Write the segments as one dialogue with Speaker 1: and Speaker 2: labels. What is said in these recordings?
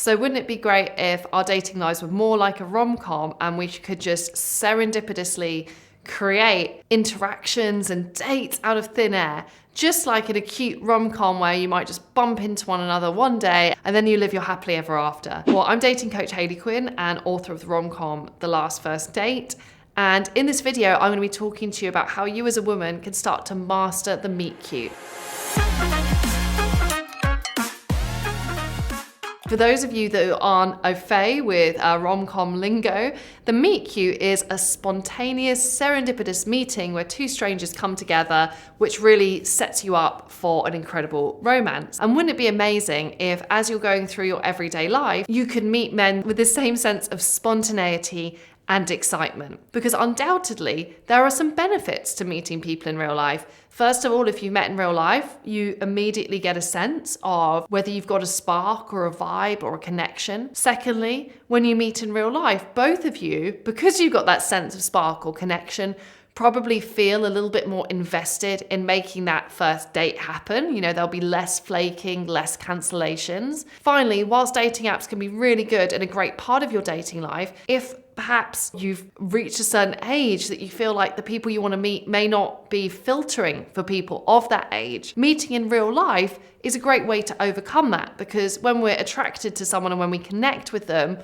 Speaker 1: So wouldn't it be great if our dating lives were more like a rom-com and we could just serendipitously create interactions and dates out of thin air, just like in a cute rom-com where you might just bump into one another one day and then you live your happily ever after. Well, I'm dating coach Hayley Quinn and author of the rom-com The Last First Date. And in this video, I'm going to be talking to you about how you as a woman can start to master the meet cute. For those of you that aren't au fait with rom-com lingo, the meet cute is a spontaneous, serendipitous meeting where two strangers come together, which really sets you up for an incredible romance. And wouldn't it be amazing if, as you're going through your everyday life, you could meet men with the same sense of spontaneity and excitement? Because undoubtedly, there are some benefits to meeting people in real life. First of all, if you met in real life, you immediately get a sense of whether you've got a spark or a vibe or a connection. Secondly, when you meet in real life, both of you, because you've got that sense of spark or connection, probably feel a little bit more invested in making that first date happen. You know, there'll be less flaking, less cancellations. Finally, whilst dating apps can be really good and a great part of your dating life, if perhaps you've reached a certain age that you feel like the people you want to meet may not be filtering for people of that age, meeting in real life is a great way to overcome that, because when we're attracted to someone and when we connect with them,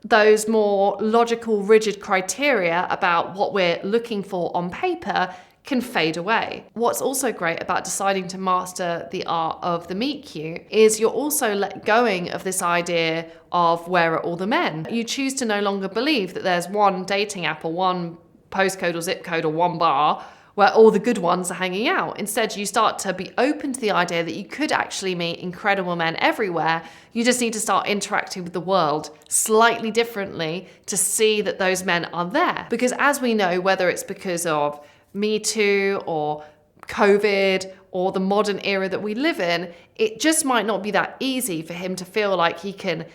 Speaker 1: those more logical, rigid criteria about what we're looking for on paper can fade away. What's also great about deciding to master the art of the meet cute is you're also let going of this idea of where are all the men. You choose to no longer believe that there's one dating app or one postcode or zip code or one bar where all the good ones are hanging out. Instead, you start to be open to the idea that you could actually meet incredible men everywhere. You just need to start interacting with the world slightly differently to see that those men are there. Because as we know, whether it's because of Me Too or COVID or the modern era that we live in, it just might not be that easy for him to feel like he can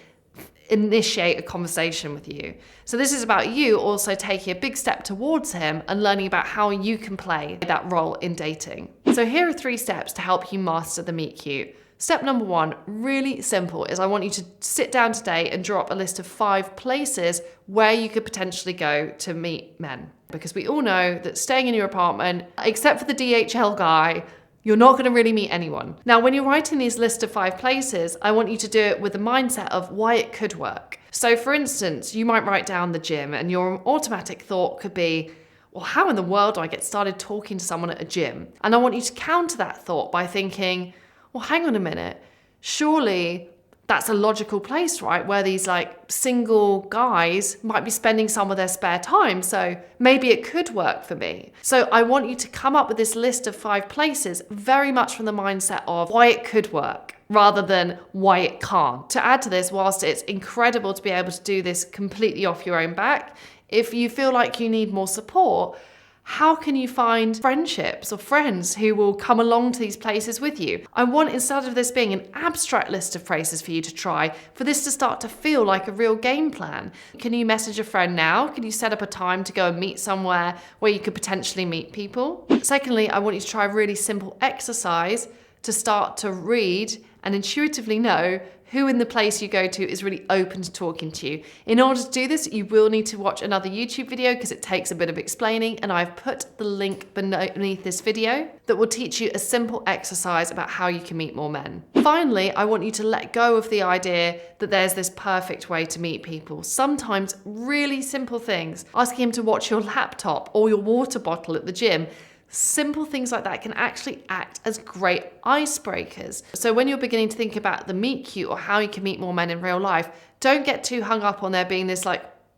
Speaker 1: initiate a conversation with you. So this is about you also taking a big step towards him and learning about how you can play that role in dating. So here are 3 steps to help you master the meet cute. Step number 1, really simple, is I want you to sit down today and draw up a list of 5 places where you could potentially go to meet men. Because we all know that staying in your apartment, except for the DHL guy, you're not going to really meet anyone. Now, when you're writing these list of 5 places, I want you to do it with the mindset of why it could work. So for instance, you might write down the gym and your automatic thought could be, well, how in the world do I get started talking to someone at a gym? And I want you to counter that thought by thinking, well, hang on a minute, surely that's a logical place, right? Where these single guys might be spending some of their spare time. So maybe it could work for me. So I want you to come up with this list of 5 places very much from the mindset of why it could work rather than why it can't. To add to this, whilst it's incredible to be able to do this completely off your own back, if you feel like you need more support, how can you find friendships or friends who will come along to these places with you? I want, instead of this being an abstract list of places for you to try, for this to start to feel like a real game plan. Can you message a friend now? Can you set up a time to go and meet somewhere where you could potentially meet people? Secondly, I want you to try a really simple exercise to start to read and intuitively know who in the place you go to is really open to talking to you. In order to do this, you will need to watch another YouTube video because it takes a bit of explaining, and I've put the link beneath this video that will teach you a simple exercise about how you can meet more men. Finally, I want you to let go of the idea that there's this perfect way to meet people. Sometimes really simple things, asking him to watch your laptop or your water bottle at the gym, simple things like that can actually act as great icebreakers. So when you're beginning to think about the meet cute or how you can meet more men in real life, don't get too hung up on there being this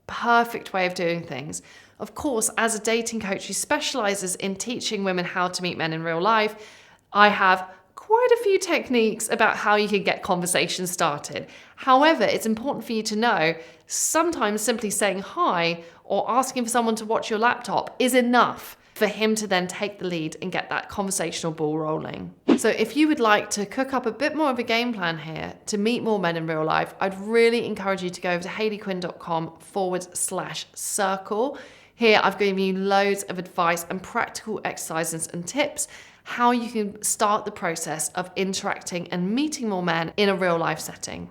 Speaker 1: perfect way of doing things. Of course, as a dating coach who specializes in teaching women how to meet men in real life, I have quite a few techniques about how you can get conversations started. However, it's important for you to know sometimes simply saying hi or asking for someone to watch your laptop is enough for him to then take the lead and get that conversational ball rolling. So if you would like to cook up a bit more of a game plan here to meet more men in real life, I'd really encourage you to go over to hayleyquinn.com/circle. Here I've given you loads of advice and practical exercises and tips how you can start the process of interacting and meeting more men in a real life setting.